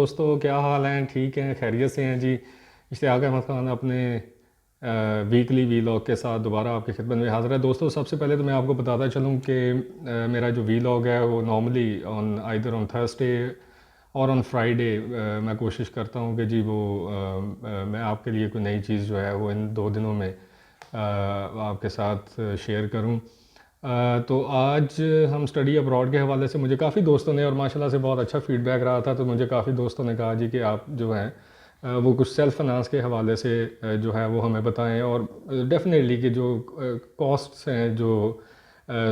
दोस्तों, क्या हाल हैं? ठीक हैं? खैरियत से हैं जी। इश्तियाक अहमद ख़ान अपने वीकली वीलॉग के साथ दोबारा आपकी खिदमत में हाज़िर है। दोस्तों, सबसे पहले तो मैं आपको बताता चलूँ कि मेरा जो वीलॉग है वो normally on either on Thursday और ऑन फ्राइडे मैं कोशिश करता हूँ कि जी वो मैं आपके लिए कोई नई चीज़ जो है वो इन 2 दिनों में आपके साथ शेयर करूँ। तो आज हम स्टडी अब्रॉड के हवाले से मुझे काफ़ी दोस्तों ने और माशाल्लाह से बहुत अच्छा फ़ीडबैक रहा था, तो मुझे काफ़ी दोस्तों ने कहा जी कि आप जो हैं वो कुछ सेल्फ़ फाइनेंस के हवाले से जो है वो हमें बताएं। और डेफ़िनेटली कि जो कॉस्ट्स हैं, जो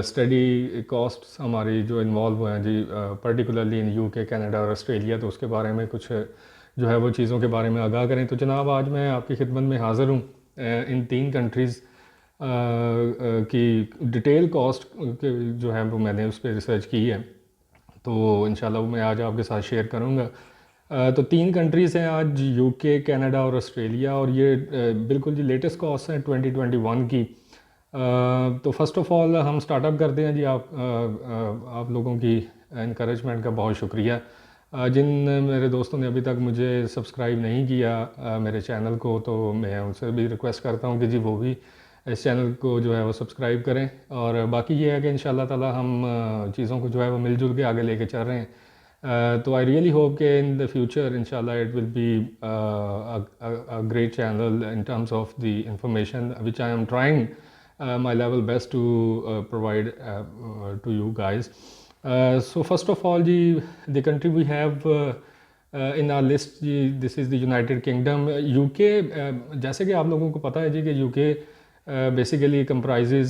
स्टडी कॉस्ट्स हमारी जो इन्वॉल्व हुए हैं जी, पर्टिकुलरली इन यूके, कनाडा और ऑस्ट्रेलिया, तो उसके बारे में कुछ जो है वो चीज़ों के बारे में आगाह करें। तो जनाब, आज मैं आपकी खिदमत में हाज़िर हूँ इन 3 कंट्रीज़ की डिटेल कॉस्ट जो है वो मैंने उस पर रिसर्च की है, तो इंशाल्लाह वो मैं आज आपके साथ शेयर करूँगा। तो 3 कंट्रीज़ हैं आज, यूके, कनाडा और ऑस्ट्रेलिया, और ये बिल्कुल जी लेटेस्ट कॉस्ट हैं 2021 की। तो फ़र्स्ट ऑफ़ ऑल हम स्टार्टअप करते हैं जी। आप लोगों की इनकरेजमेंट का बहुत शुक्रिया। जिन मेरे दोस्तों ने अभी तक मुझे सब्सक्राइब नहीं किया मेरे चैनल को, तो मैं उनसे भी रिक्वेस्ट करता हूँ कि जी वो भी इस चैनल को जो है वो सब्सक्राइब करें। और बाकी ये है कि इंशाल्लाह ताला हम चीज़ों को जो है वो मिलजुल के आगे लेके चल रहे हैं। तो आई रियली होप कि इन द फ्यूचर इंशाल्लाह it will be a great channel in terms of the information which I am trying my level best to provide to you guys. So first of all जी, the country we have in our list जी, this is the United Kingdom. UK, जैसे कि आप लोगों को पता है जी कि UK basically comprises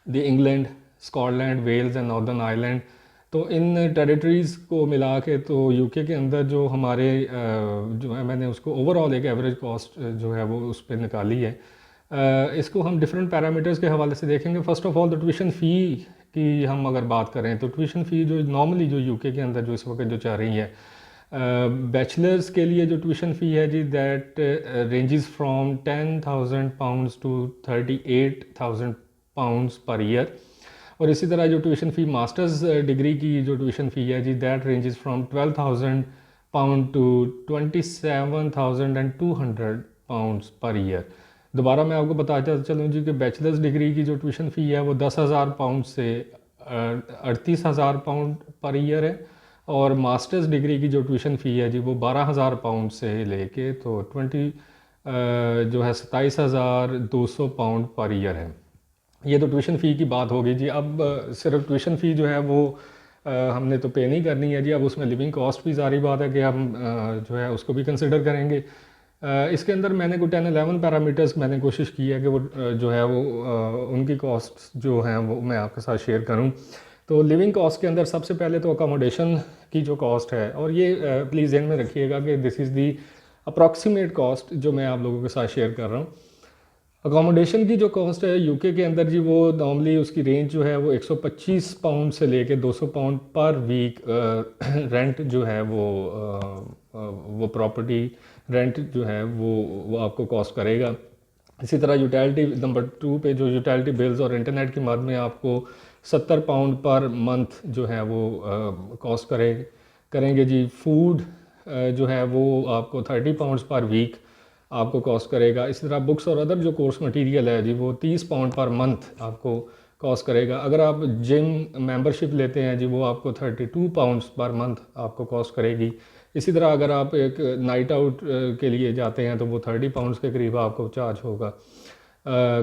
the England, Scotland, Wales and Northern Ireland. तो इन टेरिटरीज़ को मिला के तो यूके के अंदर जो हमारे जो है, मैंने उसको ओवरऑल एक एवरेज कॉस्ट जो है वो उस पर निकाली है। इसको हम डिफरेंट पैरामीटर्स के हवाले से देखेंगे। First of all the tuition fee की हम अगर बात करें तो ट्यूशन फ़ी जो नॉर्मली जो यूके के अंदर जो इस वक्त जो चल रही है, बैचलर्स के लिए जो ट्यूशन फ़ी है जी, that ranges from £10,000 to £38,000 per year. और इसी तरह जो ट्यूशन फ़ी मास्टर्स डिग्री की जो ट्यूशन फ़ी है जी, that ranges from £12,000 to £27,200 per year. दोबारा मैं आपको बताता चलूँ जी कि बैचलर्स डिग्री की जो ट्यूशन फ़ी है वो £10,000 से £38,000 पर ईयर है, और मास्टर्स डिग्री की जो ट्यूशन फ़ी है जी वो £12,000 से लेके तो जो है £27,200 पर ईयर है। ये तो ट्यूशन फ़ी की बात होगी जी। अब सिर्फ ट्यूशन फ़ी जो है वो हमने तो पे नहीं करनी है जी, अब उसमें लिविंग कॉस्ट भी सारी बात है कि हम जो है उसको भी कंसिडर करेंगे। इसके अंदर मैंने कोई 10-11 पैरामीटर्स मैंने कोशिश की है कि वो जो है वो उनकी कॉस्ट जो हैं वो मैं आपके साथ शेयर करूं। तो लिविंग कॉस्ट के अंदर सबसे पहले तो अकोमोडेशन की जो कॉस्ट है, और ये प्लीज़ ध्यान में रखिएगा कि this is the approximate cost जो मैं आप लोगों के साथ शेयर कर रहा हूँ। अकोमोडेशन की जो कॉस्ट है यूके के अंदर जी, वो नॉर्मली उसकी रेंज जो है वो £125 से लेके £200 पर वीक रेंट जो है वो प्रॉपर्टी रेंट जो है वो आपको कॉस्ट करेगा। इसी तरह यूटिलिटी नंबर 2 पे जो यूटिलिटी बिल्स और इंटरनेट की मद में आपको £70 पर मंथ जो है वो कॉस्ट करेंगे जी। फूड जो है वो आपको £30 पर वीक आपको कॉस्ट करेगा। इसी तरह बुक्स और अदर जो कोर्स मटेरियल है जी, वो £30 पर मंथ आपको कॉस्ट करेगा। अगर आप जिम मेंबरशिप लेते हैं जी, वो आपको £32 पर मंथ आपको कॉस्ट करेगी। इसी तरह अगर आप एक नाइट आउट के लिए जाते हैं तो वो £30 के करीब आपको चार्ज होगा,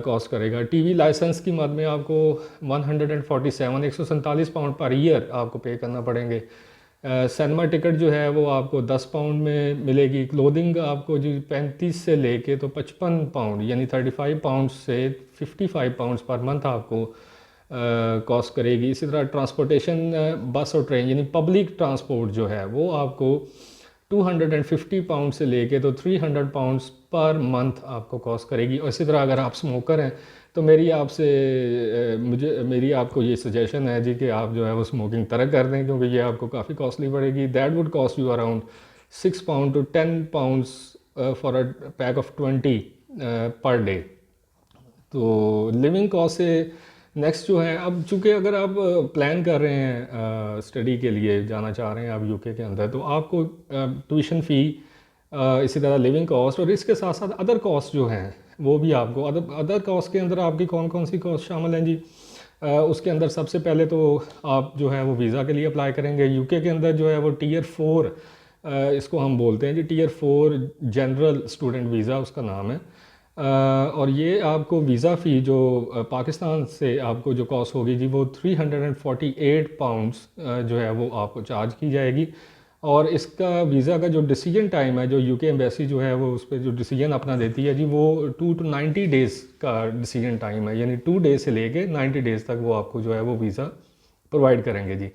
कॉस्ट करेगा। टीवी लाइसेंस की मद में आपको 147 पर ईयर आपको पे करना पड़ेंगे। सिनेमा टिकट जो है वो आपको £10 में मिलेगी। क्लोथिंग आपको जी 35 से लेके तो £55 यानी £35 से £55 पर मंथ आपको कॉस्ट करेगी। इसी तरह ट्रांसपोर्टेशन बस और ट्रेन यानी पब्लिक ट्रांसपोर्ट जो है वो आपको £250 से लेके तो £300 पर मंथ आपको कॉस्ट करेगी। और इसी तरह अगर आप स्मोकर हैं तो मेरी आपको ये सजेशन है जी कि आप जो है वो स्मोकिंग तरक कर दें, क्योंकि ये आपको काफ़ी कॉस्टली पड़ेगी। That would cost you around £6 to £10 for a pack of 20 per day. तो लिविंग कॉस्ट से नेक्स्ट जो है, अब चूँकि अगर आप प्लान कर रहे हैं स्टडी के लिए जाना चाह रहे हैं आप यूके के अंदर, तो आपको ट्यूशन फ़ी, इसी तरह लिविंग कॉस्ट और इसके साथ साथ अदर कॉस्ट जो हैं वो भी आपको, अदर कॉस्ट के अंदर आपकी कौन कौन सी कॉस्ट शामिल हैं जी। उसके अंदर सबसे पहले तो आप जो है वो वीज़ा के लिए अप्लाई करेंगे। यूके के अंदर जो है वो टियर 4 इसको हम बोलते हैं जी, टियर 4 जनरल स्टूडेंट वीज़ा उसका नाम है। और ये आपको वीज़ा फ़ी जो पाकिस्तान से आपको जो कॉस्ट होगी जी, वो 348 पाउंड्स जो है वो आपको चार्ज की जाएगी। और इसका वीज़ा का जो डिसीजन टाइम है, जो यूके एम्बेसी जो है वो उस पर जो डिसीजन अपना देती है जी, वो 2 to 90 डेज़ का डिसीजन टाइम है, यानी 2 डेज़ से लेके 90 डेज़ तक वो आपको जो है वो वीज़ा प्रोवाइड करेंगे जी।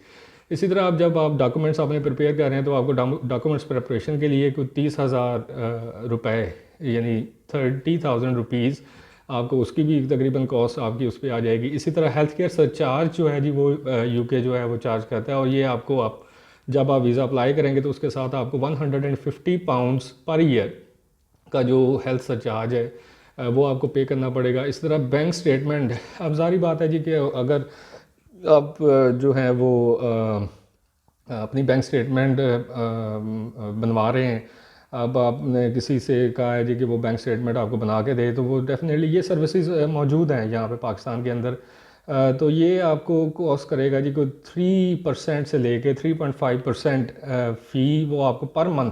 इसी तरह आप जब आप डॉक्यूमेंट्स अपने प्रिपेयर कर रहे हैं, तो आपको डॉक्यूमेंट्स प्रिपरेशन के लिए कुछ 30,000 रुपये, यानी 30,000 रुपीज़ आपको उसकी भी तकरीबन कॉस्ट आपकी उस पर आ जाएगी। इसी तरह हेल्थ केयर सरचार्ज जो है जी, वो यूके जो है वो चार्ज करता है, और ये आपको आप जब आप वीज़ा अप्लाई करेंगे तो उसके साथ आपको 150 पाउंड्स पर ईयर का जो हेल्थ सरचार्ज है वो आपको पे करना पड़ेगा। इस तरह बैंक स्टेटमेंट, अब जारी बात है जी कि अगर आप जो है वो अपनी बैंक स्टेटमेंट बनवा रहे हैं, अब आपने किसी से कहा है जी कि वो बैंक स्टेटमेंट आपको बना के दे, तो वो डेफिनेटली ये सर्विसेज मौजूद हैं यहाँ पे पाकिस्तान के अंदर। तो ये आपको कॉस्ट करेगा जी कोई 3% से लेके 3.5% फ़ी वो आपको पर मंथ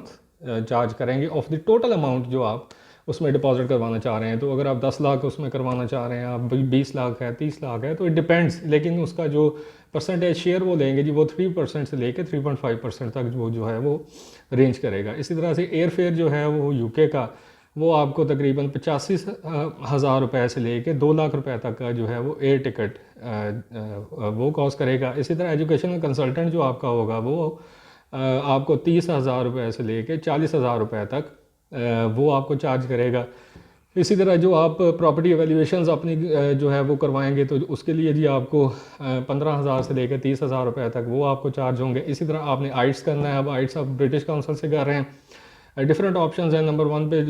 चार्ज करेंगे ऑफ द टोटल अमाउंट जो आप उसमें डिपॉजिट करवाना चाह रहे हैं। तो अगर आप 10 लाख उसमें करवाना चाह रहे हैं, आप 20 लाख है, 30 लाख है, तो इट डिपेंड्स, लेकिन उसका जो परसेंटेज शेयर वो लेंगे जी, वो 3% से लेके 3.5% तक वो जो है वो रेंज करेगा। इसी तरह से एयर फेयर जो है वो यूके का, वो आपको तकरीबन 85,000 रुपये से लेके 2 लाख रुपए तक का जो है वो एयर टिकट वो कॉस्ट करेगा। इसी तरह एजुकेशनल कंसल्टेंट जो आपका होगा वो आपको 30,000 रुपये से लेके 40,000 रुपये तक वो आपको चार्ज करेगा। इसी तरह जो आप प्रॉपर्टी एवेल्यूएशंस अपनी जो है वो करवाएंगे, तो उसके लिए जी आपको 15,000 से लेकर 30,000 रुपये तक वो आपको चार्ज होंगे। इसी तरह आपने आइट्स करना है, अब आइट्स आप ब्रिटिश काउंसिल से कर रहे हैं, डिफरेंट ऑप्शंस हैं। नंबर 1 पे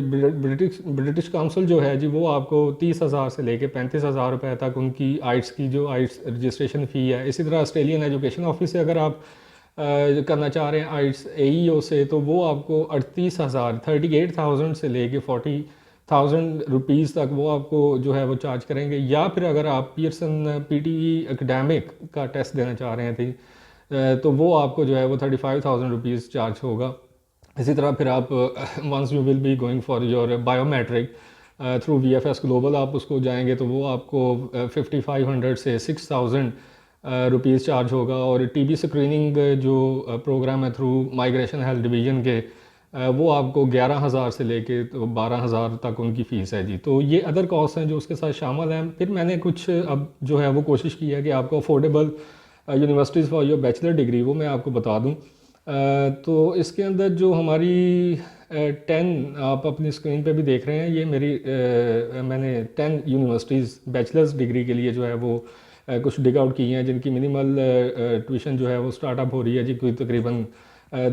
ब्रिटिश काउंसिल जो है जी, वो आपको 30,000 से लेकर 35,000 रुपये तक उनकी आइट्स की जो आइट्स रजिस्ट्रेशन फ़ी है। इसी तरह ऑस्ट्रेलियन एजुकेशन ऑफिस से अगर आप करना चाह रहे हैं आइट्स AEO से, तो वो आपको 38,000 से लेके 40,000 रुपीज़ तक वो आपको जो है वो चार्ज करेंगे। या फिर अगर आप पियर्सन PTE एकेडमिक का टेस्ट देना चाह रहे थे, तो वो आपको जो है वो 35,000 रुपीज़ चार्ज होगा। इसी तरह फिर आप once you will be going for your biometric through VFS Global आप उसको जाएंगे, तो वो आपको 5,500 से 6,000 रुपीज़ चार्ज होगा। और TB स्क्रीनिंग जो प्रोग्राम है थ्रू माइग्रेशन हेल्थ डिवीज़न के, वो आपको 11,000 से लेके तो 12,000 तक उनकी फ़ीस है जी। तो ये अदर कॉस्ट हैं जो उसके साथ शामिल हैं। फिर मैंने कुछ अब जो है वो कोशिश की है कि आपको affordable universities for your bachelor degree वो मैं आपको बता दूँ। तो इसके अंदर जो हमारी 10 आप अपनी स्क्रीन पे भी देख रहे हैं, ये मेरी मैंने 10 यूनिवर्सिटीज़ बैचलर्स डिग्री के लिए जो है वो कुछ डिग आउट की हैं, जिनकी मिनिमल ट्यूशन जो है वो स्टार्टअप हो रही है जी कोई तकरीबन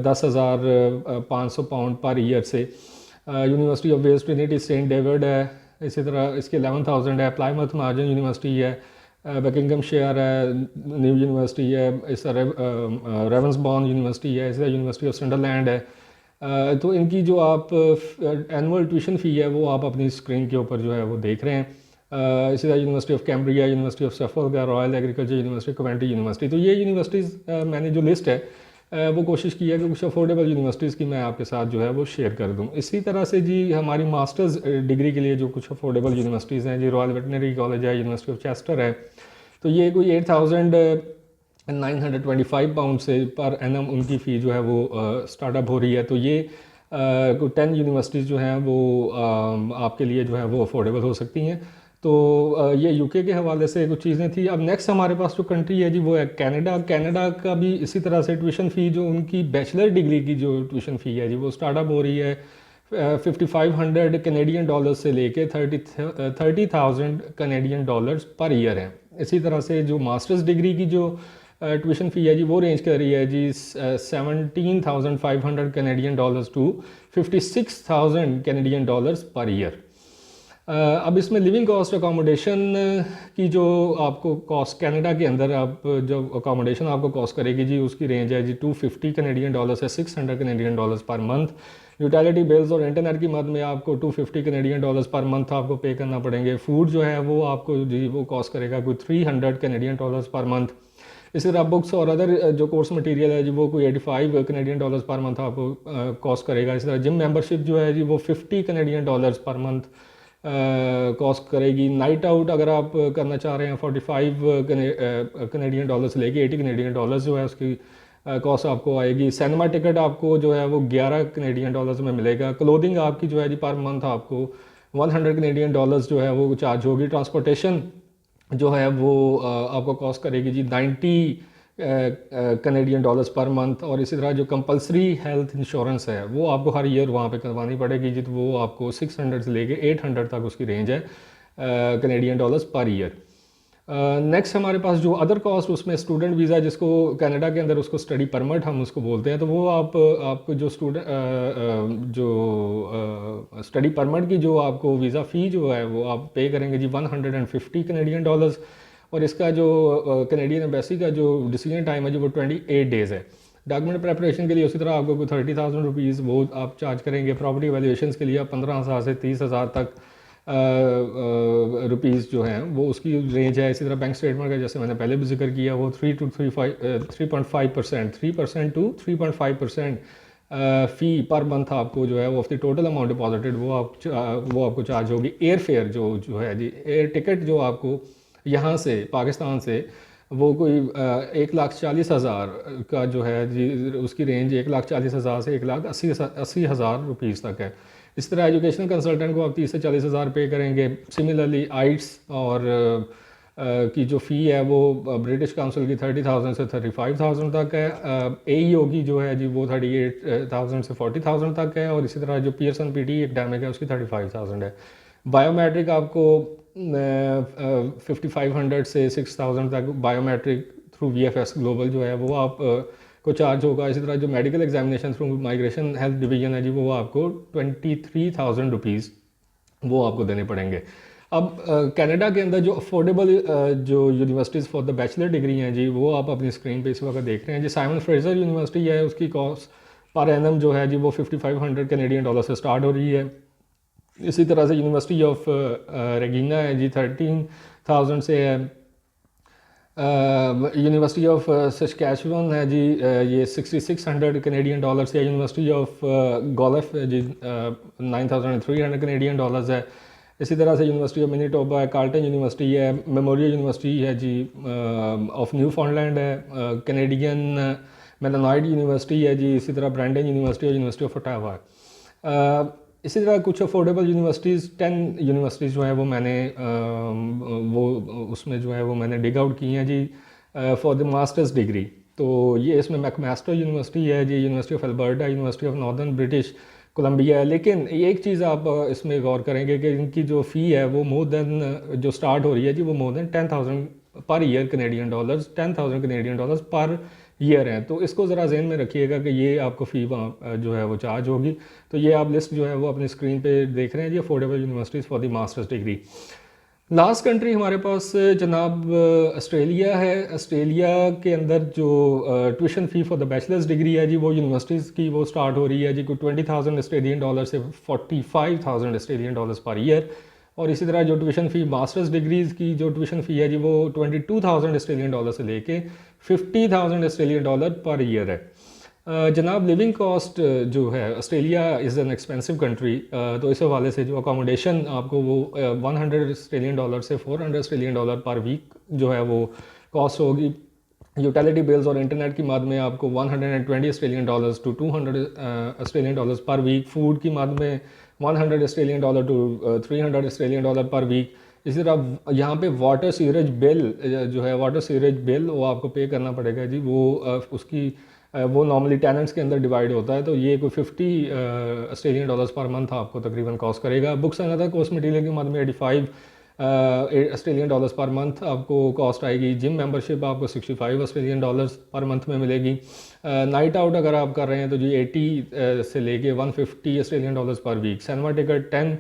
10,500 पाउंड पर ईयर से। University of West Trinity Saint David है, इसी तरह इसके 11,000 है। प्लाईमाउथ मार्जन यूनिवर्सिटी है, बकिंगमशायर है, न्यू यूनिवर्सिटी है, इस तरह रेवंसबॉर्न यूनिवर्सिटी है, इसी तरह यूनिवर्सिटी ऑफ संडरलैंड है। तो इनकी जो आप एनुअल ट्यूशन फ़ी है वो आप अपनी स्क्रीन के ऊपर जो है वो देख रहे हैं। इसी तरह University of Cumbria, University of Suffolk, Royal Agriculture University, Coventry University. तो ये यूनिवर्सिटीज़ मैंने जो लिस्ट है वो कोशिश की है कि कुछ अफोर्डेबल यूनिवर्सिटीज़ की मैं आपके साथ जो है वो शेयर कर दूं। इसी तरह से जी हमारी मास्टर्स डिग्री के लिए जो कुछ अफोर्डेबल यूनिवर्सिटीज़ हैं जी, रॉयल वेटनरी कॉलेज है, यूनिवर्सिटी ऑफ चेस्टर है, तो ये कोई 8,925 पाउंड से पर एनम उनकी फ़ी जो है वो स्टार्टअप हो रही है। तो ये कोई 10 यूनिवर्सिटीज़ जो हैं वो आपके लिए जो है वो अफोर्डेबल हो सकती हैं। तो ये यूके के हवाले से कुछ चीज़ें थी। अब नेक्स्ट हमारे पास जो कंट्री है जी वो है कनाडा। कनाडा का भी इसी तरह से ट्यूशन फ़ी जो उनकी बैचलर डिग्री की जो ट्यूशन फ़ी है जी वो स्टार्टअप हो रही है 5,500 कैनेडियन डॉलर्स से लेके 30,000 कैनेडियन डॉलर्स पर ईयर है। इसी तरह से जो मास्टर्स डिग्री की जो ट्यूशन फ़ी है जी वो रेंज कर रही है जी 17,500 Canadian dollars to 56,000 Canadian dollars per year. अब इसमें लिविंग कॉस्ट अकोमोडेशन की जो आपको कॉस्ट कनाडा के अंदर आप जो अकोमोडेशन आपको कॉस्ट करेगी जी उसकी रेंज है जी 250 कनेडियन डॉलर से 600 Canadian dollars per month. Utility bills और इंटरनेट की मद में आपको 250 कनेडियन डॉलर्स पर मंथ आपको पे करना पड़ेंगे। फूड जो है वो आपको जी वो कॉस्ट करेगा कोई 300 कनेडियन डॉलर्स पर मंथ। इसी तरह बुक्स और अदर जो कोर्स मटेरियल है जी वो कोई 85 कनेडियन डॉलर्स पर मंथ आपको कॉस्ट करेगा। इसी तरह जिम मेंबरशिप जो है जी वो 50 Canadian dollars per month cost करेगी। नाइट आउट अगर आप करना चाह रहे हैं 45 कनेडियन डॉलर से लेके 80 कनेडियन डॉलर्स जो है उसकी कॉस्ट आपको आएगी। सिनेमा टिकट आपको जो है वो 11 कनेडियन डॉलर्स में मिलेगा। क्लोथिंग आपकी जो है जी पर मंथ आपको 100 कनेडियन डॉलर्स जो है वो चार्ज होगी। ट्रांसपोर्टेशन जो है वो आपको कॉस्ट करेगी जी 90 कनेडियन डॉलर्स पर मंथ। और इसी तरह जो कंपलसरी हेल्थ इंश्योरेंस है वो आपको हर ईयर वहाँ पे करवानी पड़ेगी जी, तो वो आपको 600 से लेके 800 तक उसकी रेंज है Canadian dollars per year. Next हमारे पास जो अदर कॉस्ट उसमें स्टूडेंट वीज़ा जिसको कनाडा के अंदर उसको स्टडी परमिट हम उसको बोलते हैं, तो वो आपको जो स्टडी परमिट की जो आपको वीज़ा फ़ी जो है वो आप पे करेंगे जी 150 कनेडियन डॉलर्स। और इसका जो कनेडियन एम्बेसी का जो डिसीजन टाइम है जो वो 28 डेज़ है। डॉक्यूमेंट प्रेपरेशन के लिए उसी तरह आपको कोई 30,000 रुपीज़ वो आप चार्ज करेंगे। प्रॉपर्टी वैल्यूएशन के लिए आप 15,000 से 30,000 तक रुपीज़ जो हैं वो उसकी रेंज है। इसी तरह बैंक स्टेटमेंट का जैसे मैंने पहले भी जिक्र किया वो 3.5% 3% टू 3.5% फ़ी पर मंथ आपको जो है वो of the total amount deposited वो आपको चार्ज होगी। एयर फेयर जो है जी एयर टिकट जो आपको यहाँ से पाकिस्तान से वो कोई 1,40,000 का जो है जी उसकी रेंज 1,40,000 से 1,80,000 रुपीज़ तक है। इस तरह एजुकेशनल कंसल्टेंट को आप 30 से 40,000 पे करेंगे। सिमिलरली आइट्स और की जो फ़ी है वो ब्रिटिश काउंसिल की 30,000 से 35,000 तक है। AEO की जो है जी वो 38,000 से 40,000 तक है। और इसी तरह जो पियर्सन PT एकेडमिक है उसकी 35,000 है। बायोमेट्रिक आपको 5,500 से 6,000 तक बायोमेट्रिक थ्रू VFS ग्लोबल जो है वो आप को चार्ज होगा। इसी तरह जो medical examination through migration health division है जी वो आपको 23,000 रुपीज़ वो आपको देने पड़ेंगे। अब कनाडा के अंदर जो अफोर्डेबल जो universities for the bachelor degree हैं जी वो आप अपनी स्क्रीन पे इस वक्त देख रहे हैं जी। साइमन फ्रेजर यूनिवर्सिटी है उसकी कॉस्ट पर एनम जो है जी वो 5,500 कनेडियन डॉलर से स्टार्ट हो रही है। इसी तरह से यूनिवर्सिटी ऑफ रेगिना है जी 13,000 से है। यूनिवर्सिटी ऑफ सस्कैचुअन है जी ये 6,600 कनेडियन डॉलर्स है। यूनिवर्सिटी ऑफ गोल्फ है जी 9,300 कनेडियन डॉलर्स है। इसी तरह से यूनिवर्सिटी ऑफ मैनिटोबा है। कार्ल्टन यूनिवर्सिटी है। मेमोरियल यूनिवर्सिटी है जी ऑफ न्यू फाउंडलैंड है। कनेडियन मेलानॉइड यूनिवर्सिटी है जी। इसी तरह ब्रैंडन यूनिवर्सिटी और यूनिवर्सिटी ऑफ ओटावा है। इसी तरह कुछ अफोर्डेबल यूनिवर्सिटीज़ 10 यूनिवर्सिटीज़ जो है वो मैंने वो उसमें जो है वो मैंने डिग आउट की हैं जी फॉर द मास्टर्स डिग्री। तो ये इसमें मैकमास्टर यूनिवर्सिटी है जी, University of Alberta, University of Northern British Columbia है। लेकिन एक चीज़ आप इसमें गौर करेंगे कि इनकी जो फ़ी है वो मोर देन जो स्टार्ट हो रही है जी वो more than 10,000 per year Canadian dollars 10,000 Canadian dollars per year हैं। तो इसको ज़रा जहन में रखिएगा कि ये आपको फ़ी जो है वो चार्ज होगी। तो ये आप लिस्ट जो है वो अपनी स्क्रीन पे देख रहे हैं जी affordable universities for the masters degree. Last country हमारे पास जनाब ऑस्ट्रेलिया है। ऑस्ट्रेलिया के अंदर जो tuition fee for the bachelors degree है जी वो यूनिवर्सिटीज़ की वो स्टार्ट हो रही है जी कोई 20,000 ऑस्ट्रेलियन डॉलर से 45,000 ऑस्ट्रेलियन डॉलर्स पर ईयर। और इसी तरह जो ट्यूशन फ़ी मास्टर्स डिग्रीज़ की जो ट्यूशन फ़ी है जी वो 22,000 ऑस्ट्रेलियन डॉलर से लेके 50,000 ऑस्ट्रेलियन डॉलर पर ईयर है। जनाब लिविंग कॉस्ट जो है Australia is an expensive country, तो इस हवाले से जो अकोमोडेशन आपको वो 100 ऑस्ट्रेलियन डॉलर से 400 ऑस्ट्रेलियन डॉलर पर वीक जो है वो कॉस्ट होगी। यूटिलिटी बिल्स और इंटरनेट की मद में आपको 120 Australian dollars to 200 Australian dollars per week. Food की मद में 100 Australian dollar to 300 Australian dollar per week. इसी तरह यहाँ पे वाटर सीवरेज बिल जो है वाटर सीवरेज बिल वो आपको पे करना पड़ेगा जी। वो उसकी वो नॉर्मली टेनेंट्स के अंदर डिवाइड होता है, तो ये कोई 50 ऑस्ट्रेलियन डॉलर्स पर मंथ आपको तकरीबन कॉस्ट करेगा। Books and other cost material की मद में 85 ऑस्ट्रेलियन डॉलर्स पर मंथ आपको कॉस्ट आएगी। जिम मेंबरशिप आपको 65 ऑस्ट्रेलियन डॉलर्स पर मंथ में मिलेगी। नाइट आउट अगर आप कर रहे हैं तो जी 80 से लेके 150 Australian dollars per week. Cinema ticket 10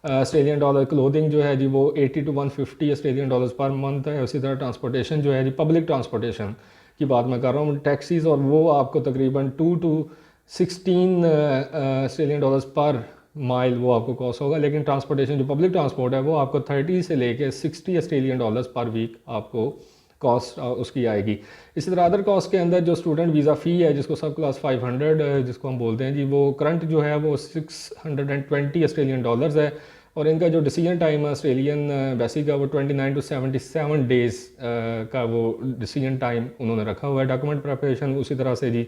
Australian dollar. Clothing जो है जी वो 80 to 150 Australian dollars per month है। उसी तरह ट्रांसपोर्टेशन जो है जी, पब्लिक ट्रांसपोर्टेशन की बात मैं कर रहा हूँ, टैक्सीज़, और वो आपको तकरीबन 2 to 16 Australian dollars per mile वो आपको कॉस्ट होगा। लेकिन ट्रांसपोर्टेशन जो पब्लिक ट्रांसपोर्ट है वो आपको 30 से लेके 60 ऑस्ट्रेलियन डॉलर्स पर वीक आपको कॉस्ट उसकी आएगी। इसी तरह अदर कॉस्ट के अंदर जो स्टूडेंट वीज़ा फ़ी है, जिसको सब क्लास 500 जिसको हम बोलते हैं जी, वो करंट जो है वो 620 ऑस्ट्रेलियन डॉलर्स है। और इनका जो डिसीजन टाइम है ऑस्ट्रेलियन बेसिक का वो 29 to 77 डेज़ का वो डिसीजन टाइम उन्होंने रखा हुआ है। डॉक्यूमेंट प्रिपरेशन उसी तरह से जी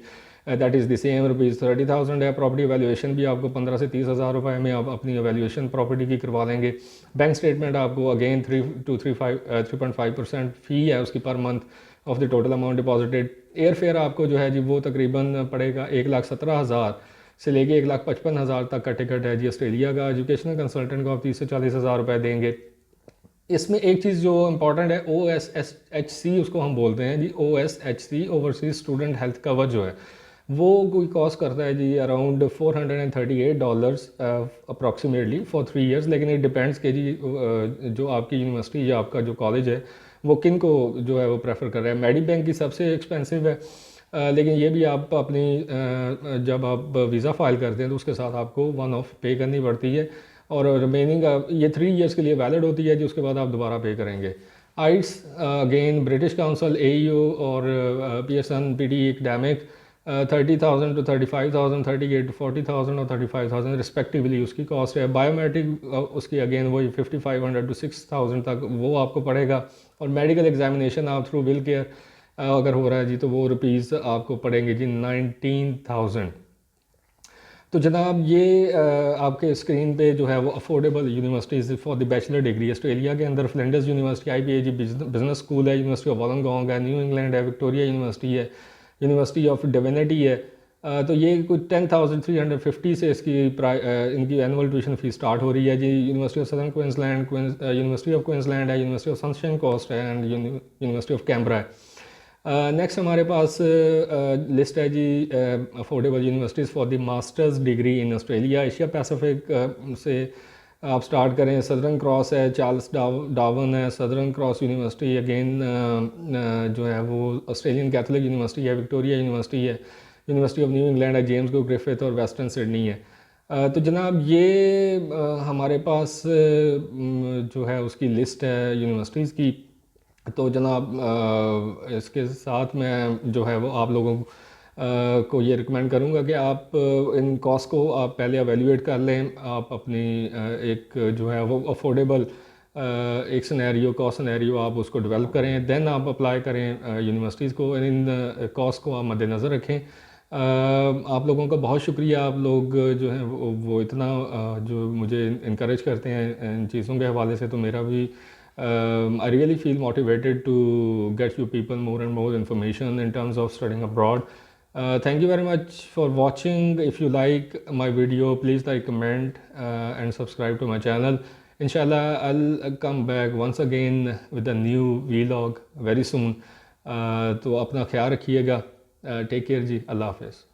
दैट इज़ द सेम, ₹30,000 है। प्रॉपर्टी वैल्यूएशन भी आपको 15 से 30,000 रुपये में आप अपनी वैल्यूएशन प्रॉपर्टी की करवा लेंगे। बैंक स्टेटमेंट आपको अगेन 3.5% फ़ी है उसकी per month of the total amount deposited. Air fare आपको जो है जी वो तकरीबन पड़ेगा 1,17,000 से लेके 1,55,000 तक का टिकट है जी ऑस्ट्रेलिया का। एजुकेशनल कंसल्टेंट को आप 30 से 40,000 रुपये देंगे। इसमें एक चीज़ जो इम्पॉर्टेंट है, OSHC उसको हम बोलते हैं जी, OSHC overseas student health cover जो है वो कोई कॉस्ट करता है जी अराउंड $438 अप्रॉक्सीमेटली फॉर 3 ईयर्स। लेकिन इट डिपेंड्स कि जी जो आपकी यूनिवर्सिटी या आपका जो कॉलेज है वो किन को जो है वो प्रेफर कर रहा है। मेडी बैंक की सबसे एक्सपेंसिव है, लेकिन ये भी आप अपनी जब आप वीज़ा फाइल करते हैं तो उसके साथ आपको वन ऑफ पे करनी पड़ती है। और रिमेनिंग ये 3 ईयर्स के लिए वैलिड होती है जी, उसके बाद आप दोबारा पे करेंगे। आइट्स अगेन ब्रिटिश काउंसिल, AU और Pearson PD academic 30,000 to 35,000, 38 to 40,000 और 35,000 रिस्पेक्टिवली उसकी कॉस्ट है। बायोमेट्रिक उसकी अगेन वही 5,500 to 6,000 तक वो आपको पड़ेगा। और मेडिकल एग्जामिनेशन आप थ्रू विल केयर अगर हो रहा है जी तो वो रुपीज़ आपको पड़ेंगे जी 19,000। तो जनाब ये आपके स्क्रीन पे जो है वो affordable universities for the bachelor degree Australia के अंदर Flinders university, IPAG business school है, यूनिवर्सिटी ऑफ वॉलंगोंग है, न्यू इंग्लैंड है, विक्टोरिया यूनिवर्सिटी है, यूनिवर्सिटी ऑफ डिविनिटी है। तो ये कुछ 10,350 से इसकी इनकी एनुअल ट्यूशन फ़ीस स्टार्ट हो रही है जी। University of Southern Queensland, University of Queensland है, यूनिवर्सिटी ऑफ सनशाइन कोस्ट है एंड यूनिवर्सिटी ऑफ कैम्ब्रा है। नेक्स्ट हमारे पास लिस्ट है जी affordable universities for the masters degree in Australia. Asia Pacific से आप स्टार्ट करें, सदर्न क्रॉस है, चार्ल्स डार्विन है, सदर्न क्रॉस यूनिवर्सिटी अगेन जो है वो ऑस्ट्रेलियन कैथोलिक यूनिवर्सिटी है, विक्टोरिया यूनिवर्सिटी है, यूनिवर्सिटी ऑफ न्यू इंग्लैंड है, जेम्स को ग्रिफिथ और वेस्टर्न सिडनी है। तो जनाब ये हमारे पास जो है उसकी लिस्ट है यूनिवर्सिटीज़ की। तो जनाब इसके साथ मैं जो है वो आप लोगों को ये रिकमेंड करूँगा कि आप इन कॉस्ट को आप पहले एवेल्यूएट कर लें। आप अपनी एक जो है वो अफोर्डेबल एक सिनेरियो कॉस्ट सिनेरियो आप उसको डेवलप करें, देन आप अप्लाई करें यूनिवर्सिटीज़ को। इन कॉस्ट को आप मद्देनज़र रखें। आप लोगों का बहुत शुक्रिया, आप लोग जो है वो इतना जो मुझे इनकरेज करते हैं इन चीज़ों के हवाले से। तो मेरा भी I really feel motivated to get you people more and more information in terms of studying abroad. Thank you very much for watching. If you like my video, please like, comment and subscribe to my channel. Inshallah, I'll come back once again with a new vlog very soon. तो अपना ख्याल रखिएगा। Take care जी, अल्लाह हाफ़िज़।